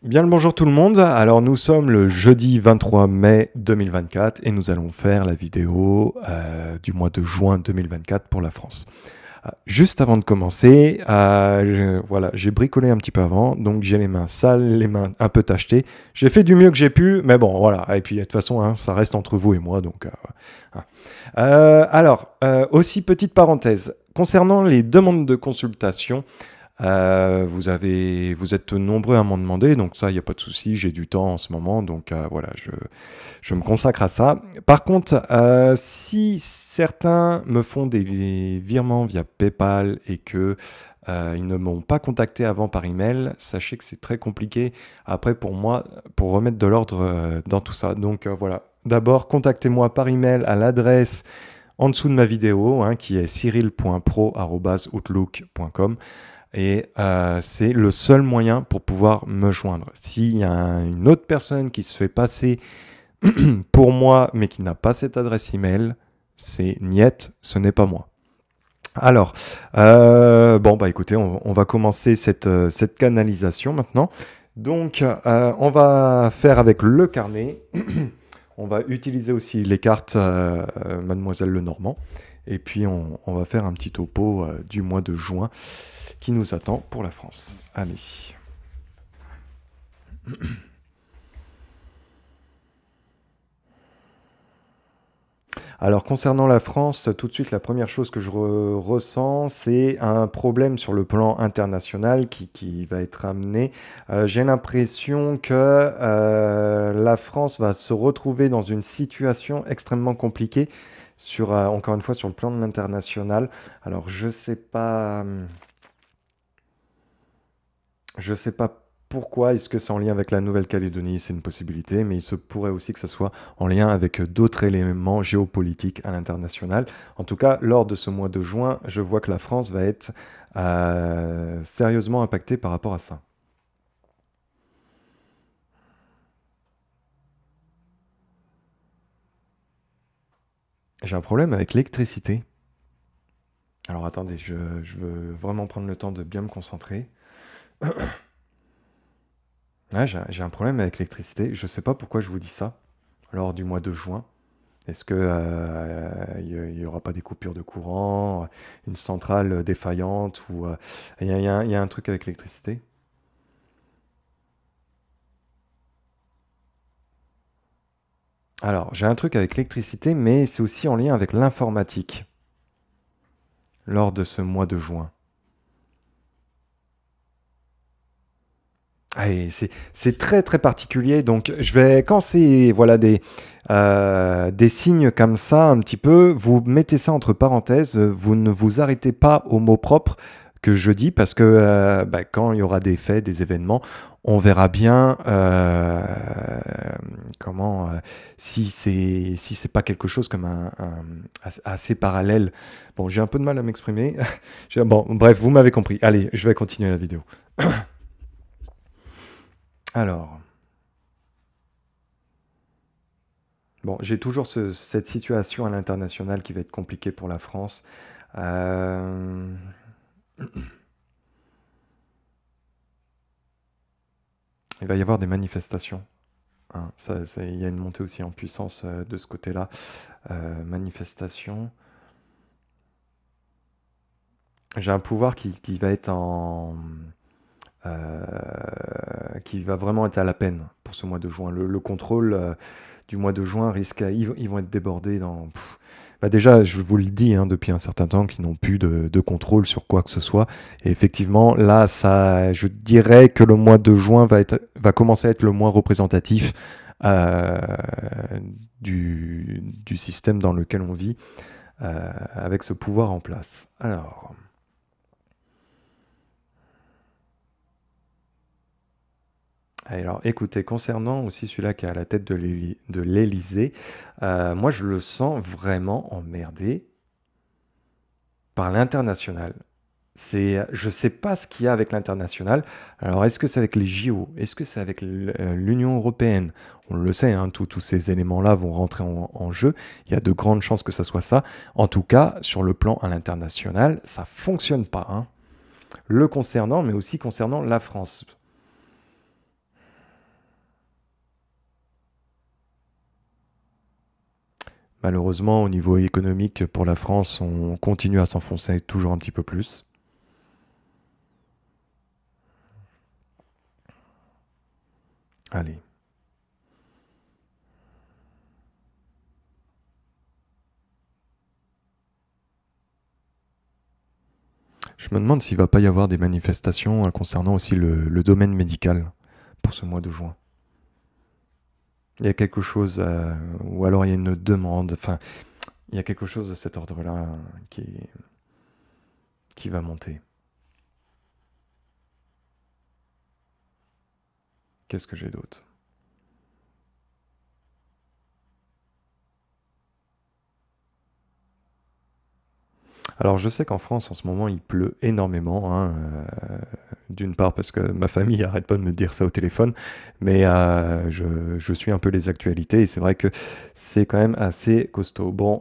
Bien le bonjour tout le monde. Alors nous sommes le jeudi 23 mai 2024 et nous allons faire la vidéo du mois de juin 2024 pour la France. Juste avant de commencer, voilà, j'ai bricolé un petit peu avant, donc j'ai les mains sales, les mains un peu tachetées. J'ai fait du mieux que j'ai pu, mais bon, voilà. Et puis de toute façon, hein, ça reste entre vous et moi, donc. Aussi petite parenthèse concernant les demandes de consultation. Vous êtes nombreux à m'en demander, donc ça, il n'y a pas de souci, j'ai du temps en ce moment, donc voilà, je me consacre à ça. Par contre, si certains me font des virements via PayPal et que ils ne m'ont pas contacté avant par email, sachez que c'est très compliqué après pour moi, pour remettre de l'ordre dans tout ça. Donc voilà, d'abord, contactez-moi par email à l'adresse en dessous de ma vidéo, hein, qui est cyril.pro@outlook.com. Et c'est le seul moyen pour pouvoir me joindre. S'il y a une autre personne qui se fait passer pour moi, mais qui n'a pas cette adresse email, c'est niet, ce n'est pas moi. Alors, bon, bah écoutez, on va commencer cette canalisation maintenant. Donc, on va faire avec le carnet. On va utiliser aussi les cartes Mademoiselle Lenormand. Et puis, on va faire un petit topo du mois de juin qui nous attend pour la France. Allez. Alors, concernant la France, tout de suite, la première chose que je ressens, c'est un problème sur le plan international qui va être amené. J'ai l'impression que la France va se retrouver dans une situation extrêmement compliquée sur, encore une fois, sur le plan de l'international. Alors, je sais pas pourquoi. Est-ce que c'est en lien avec la Nouvelle-Calédonie? C'est une possibilité, mais il se pourrait aussi que ce soit en lien avec d'autres éléments géopolitiques à l'international. En tout cas, lors de ce mois de juin, je vois que la France va être sérieusement impactée par rapport à ça. J'ai un problème avec l'électricité. Alors attendez, je veux vraiment prendre le temps de bien me concentrer. Ouais, j'ai un problème avec l'électricité. Je ne sais pas pourquoi je vous dis ça lors du mois de juin. Est-ce que il y aura pas des coupures de courant, une centrale défaillante ou il y a un truc avec l'électricité? Alors, j'ai un truc avec l'électricité, mais c'est aussi en lien avec l'informatique lors de ce mois de juin. Ah, et c'est très très particulier. Donc, quand c'est voilà, des signes comme ça, un petit peu, vous mettez ça entre parenthèses, vous ne vous arrêtez pas au mot propre que je dis, parce que quand il y aura des faits, des événements, on verra bien comment, si c'est pas quelque chose comme assez parallèle. Bon, j'ai un peu de mal à m'exprimer. Bon, bref, vous m'avez compris. Allez, je vais continuer la vidéo. Alors, bon, j'ai toujours cette situation à l'international qui va être compliquée pour la France. Il va y avoir des manifestations, hein. Il y a une montée aussi en puissance de ce côté-là. Manifestations. J'ai un pouvoir qui va être qui va vraiment être à la peine pour ce mois de juin. Le contrôle du mois de juin ils vont être débordés dans... déjà, je vous le dis hein, depuis un certain temps qu'ils n'ont plus de contrôle sur quoi que ce soit. Et effectivement, là, je dirais que le mois de juin va commencer à être le mois représentatif du système dans lequel on vit avec ce pouvoir en place. Alors, écoutez, concernant aussi celui-là qui est à la tête de l'Élysée, moi je le sens vraiment emmerdé par l'international. Je ne sais pas ce qu'il y a avec l'international. Alors, est-ce que c'est avec les JO? Est-ce que c'est avec l'Union européenne? On le sait, hein, tous ces éléments-là vont rentrer en jeu. Il y a de grandes chances que ça soit ça. En tout cas, sur le plan à l'international, ça ne fonctionne pas, hein. Le concernant, mais aussi concernant la France. Malheureusement, au niveau économique, pour la France, on continue à s'enfoncer toujours un petit peu plus. Allez. Je me demande s'il va pas y avoir des manifestations concernant aussi le domaine médical pour ce mois de juin. Il y a quelque chose, ou alors il y a une demande, enfin, il y a quelque chose de cet ordre-là qui va monter. Qu'est-ce que j'ai d'autre? Alors je sais qu'en France en ce moment il pleut énormément, hein, d'une part parce que ma famille arrête pas de me dire ça au téléphone, mais je suis un peu les actualités et c'est vrai que c'est quand même assez costaud. Bon,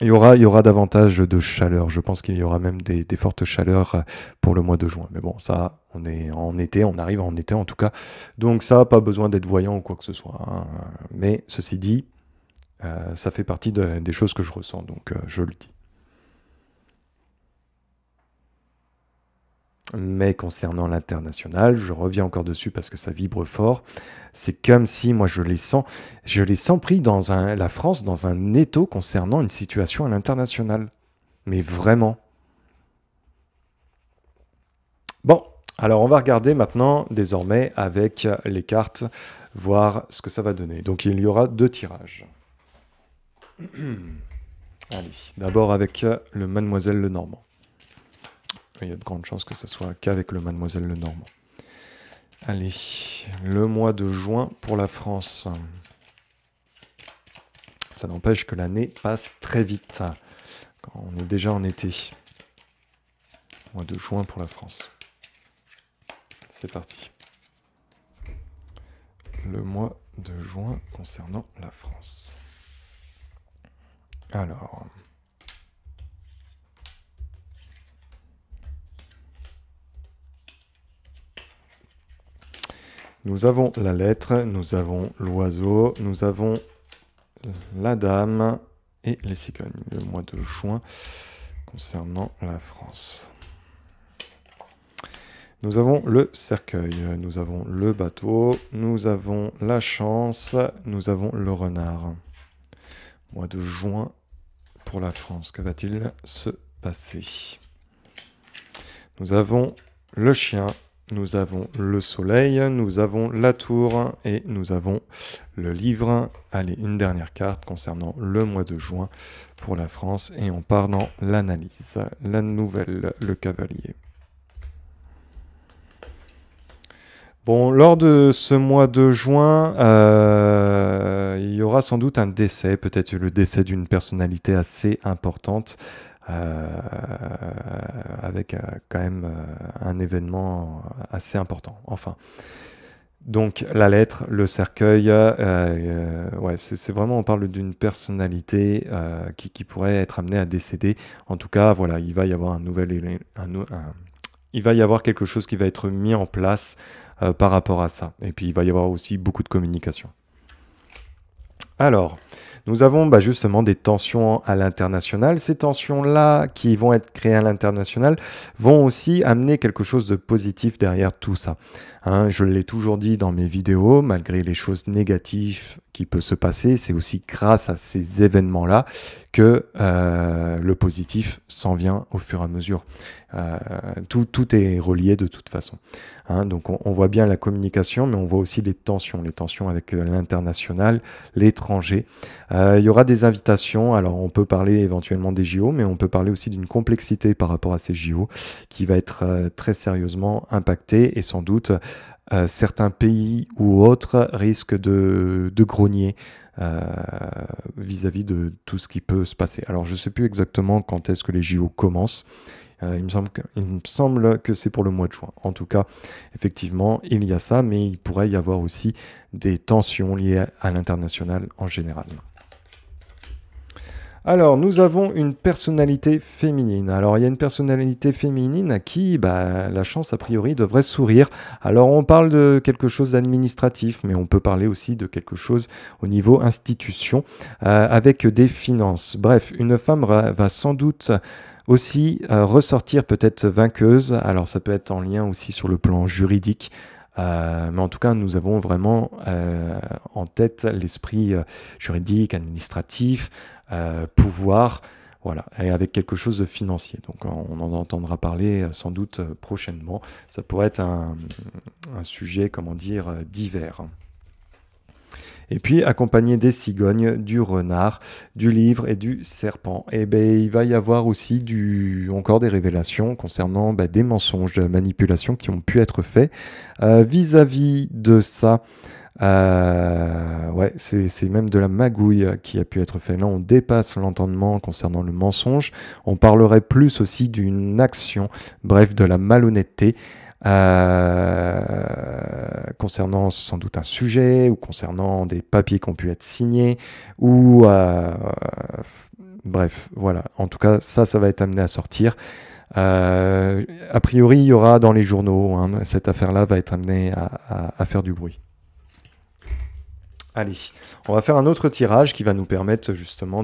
il y aura davantage de chaleur, je pense qu'il y aura même des fortes chaleurs pour le mois de juin. Mais bon, ça, on est en été, on arrive en été en tout cas, donc ça, pas besoin d'être voyant ou quoi que ce soit, hein. Mais ceci dit, ça fait partie des choses que je ressens, donc je le dis. Mais concernant l'international, je reviens encore dessus parce que ça vibre fort. C'est comme si moi je les sens pris dans la France dans un étau concernant une situation à l'international. Mais vraiment. Bon, alors on va regarder maintenant désormais avec les cartes, voir ce que ça va donner. Donc il y aura 2 tirages. Allez, d'abord avec le Mademoiselle Lenormand. Il y a de grandes chances que ce soit qu'avec le Mademoiselle Lenormand. Allez, le mois de juin pour la France. Ça n'empêche que l'année passe très vite. Quand on est déjà en été. Mois de juin pour la France. C'est parti. Le mois de juin concernant la France. Alors... Nous avons la lettre, nous avons l'oiseau, nous avons la dame et les cigognes. Le mois de juin concernant la France. Nous avons le cercueil, nous avons le bateau, nous avons la chance, nous avons le renard. Mois de juin pour la France, que va-t-il se passer? Nous avons le chien. Nous avons le soleil, nous avons la tour et nous avons le livre. Allez, une dernière carte concernant le mois de juin pour la France et on part dans l'analyse. La nouvelle, le cavalier. Bon, lors de ce mois de juin, il y aura sans doute un décès, peut-être le décès d'une personnalité assez importante. Avec quand même un événement assez important. Enfin, donc la lettre, le cercueil, ouais, c'est vraiment, on parle d'une personnalité qui pourrait être amenée à décéder. En tout cas, voilà, il va y avoir il va y avoir quelque chose qui va être mis en place par rapport à ça. Et puis il va y avoir aussi beaucoup de communication. Alors, nous avons justement des tensions à l'international. Ces tensions-là qui vont être créées à l'international vont aussi amener quelque chose de positif derrière tout ça. Hein, je l'ai toujours dit dans mes vidéos, malgré les choses négatives qui peuvent se passer, c'est aussi grâce à ces événements-là que le positif s'en vient au fur et à mesure. Tout est relié de toute façon. Hein, donc on voit bien la communication, mais on voit aussi les tensions avec l'international, l'étranger. Il y aura des invitations, alors on peut parler éventuellement des JO, mais on peut parler aussi d'une complexité par rapport à ces JO qui va être très sérieusement impactée et sans doute certains pays ou autres risquent de grogner vis-à-vis de tout ce qui peut se passer. Alors je ne sais plus exactement quand est-ce que les JO commencent. Il me semble que c'est pour le mois de juin. En tout cas, effectivement, il y a ça, mais il pourrait y avoir aussi des tensions liées à l'international en général. Alors, nous avons une personnalité féminine. Alors, il y a une personnalité féminine à qui la chance, a priori, devrait sourire. Alors, on parle de quelque chose d'administratif, mais on peut parler aussi de quelque chose au niveau institution, avec des finances. Bref, une femme va sans doute aussi ressortir peut-être vainqueuse. Alors, ça peut être en lien aussi sur le plan juridique. Mais en tout cas, nous avons vraiment en tête l'esprit juridique, administratif, pouvoir, voilà, et avec quelque chose de financier. Donc on en entendra parler sans doute prochainement. Ça pourrait être un sujet, comment dire, divers. Et puis accompagné des cigognes, du renard, du livre et du serpent. Et il va y avoir aussi encore des révélations concernant des mensonges, de manipulations qui ont pu être faits. Vis-à-vis de ça, ouais, c'est même de la magouille qui a pu être fait. Là, on dépasse l'entendement concernant le mensonge. On parlerait plus aussi d'une action, bref, de la malhonnêteté. Concernant sans doute un sujet ou concernant des papiers qui ont pu être signés ou bref, voilà. En tout cas, ça va être amené à sortir. A priori, il y aura dans les journaux, hein, cette affaire-là va être amenée à faire du bruit. Allez, on va faire un autre tirage qui va nous permettre justement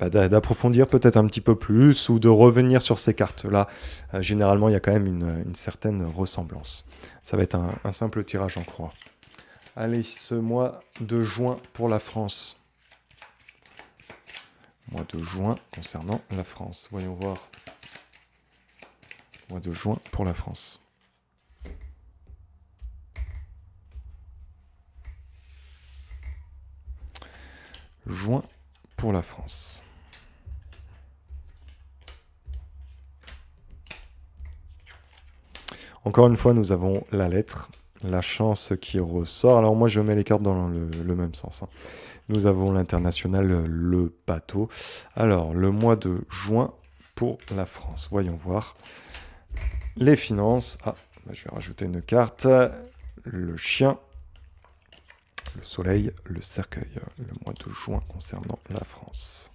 d'approfondir peut-être un petit peu plus ou de revenir sur ces cartes-là. Généralement, il y a quand même une certaine ressemblance. Ça va être un simple tirage en croix. Allez, ce mois de juin pour la France. Mois de juin concernant la France. Voyons voir. Mois de juin pour la France. Juin pour la France. Encore une fois, nous avons la lettre, la chance qui ressort. Alors moi, je mets les cartes dans le même sens. Hein. Nous avons l'international, le bateau. Alors, le mois de juin pour la France. Voyons voir. Les finances. Ah, je vais rajouter une carte. Le chien. Le soleil, le cercueil. Le mois de juin concernant la France.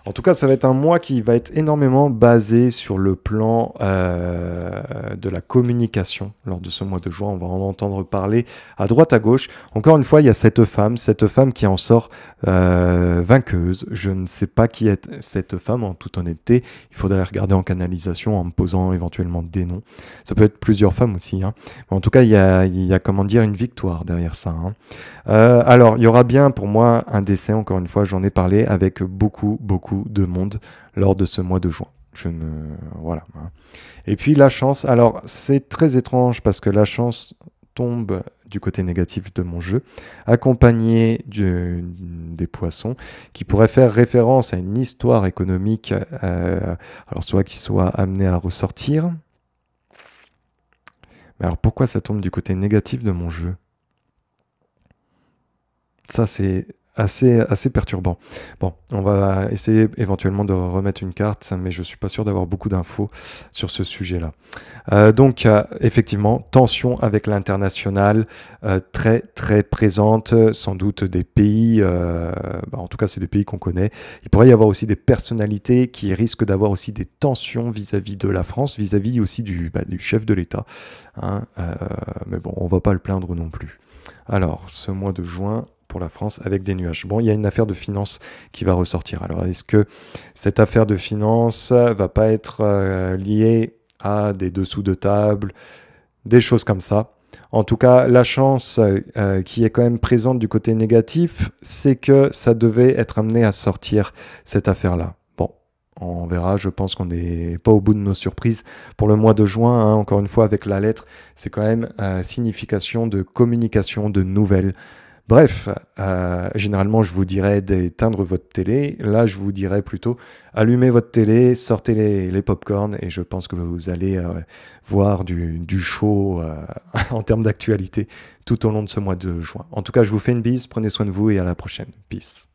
En tout cas, ça va être un mois qui va être énormément basé sur le plan de la communication. Lors de ce mois de juin, on va en entendre parler à droite, à gauche. Encore une fois, il y a cette femme qui en sort vainqueuse. Je ne sais pas qui est cette femme, en toute honnêteté. Il faudrait regarder en canalisation en me posant éventuellement des noms. Ça peut être plusieurs femmes aussi. Hein. Mais en tout cas, il y a comment dire, une victoire derrière ça. Hein. Alors, il y aura bien pour moi un décès, encore une fois, j'en ai parlé, avec beaucoup de monde lors de ce mois de juin. Voilà. Et puis la chance, alors c'est très étrange parce que la chance tombe du côté négatif de mon jeu, accompagné des poissons, qui pourrait faire référence à une histoire économique, alors soit qui soit amené à ressortir. Mais alors pourquoi ça tombe du côté négatif de mon jeu? Ça, c'est assez perturbant. Bon, on va essayer éventuellement de remettre une carte, mais je suis pas sûr d'avoir beaucoup d'infos sur ce sujet-là. Donc, effectivement, tension avec l'international, très présente, sans doute des pays, en tout cas c'est des pays qu'on connaît. Il pourrait y avoir aussi des personnalités qui risquent d'avoir aussi des tensions vis-à-vis de la France, vis-à-vis aussi du chef de l'État. Hein, mais bon, on va pas le plaindre non plus. Alors, ce mois de juin pour la France avec des nuages. Bon, il y a une affaire de finance qui va ressortir. Alors, est-ce que cette affaire de finance va pas être liée à des dessous de table, des choses comme ça? En tout cas, la chance qui est quand même présente du côté négatif, c'est que ça devait être amené à sortir cette affaire-là. Bon, on verra, je pense qu'on n'est pas au bout de nos surprises. Pour le mois de juin, hein, encore une fois, avec la lettre, c'est quand même signification de communication, de nouvelles. Bref, généralement, je vous dirais d'éteindre votre télé. Là, je vous dirais plutôt allumez votre télé, sortez les pop-corn et je pense que vous allez voir du show en termes d'actualité tout au long de ce mois de juin. En tout cas, je vous fais une bise, prenez soin de vous et à la prochaine. Peace.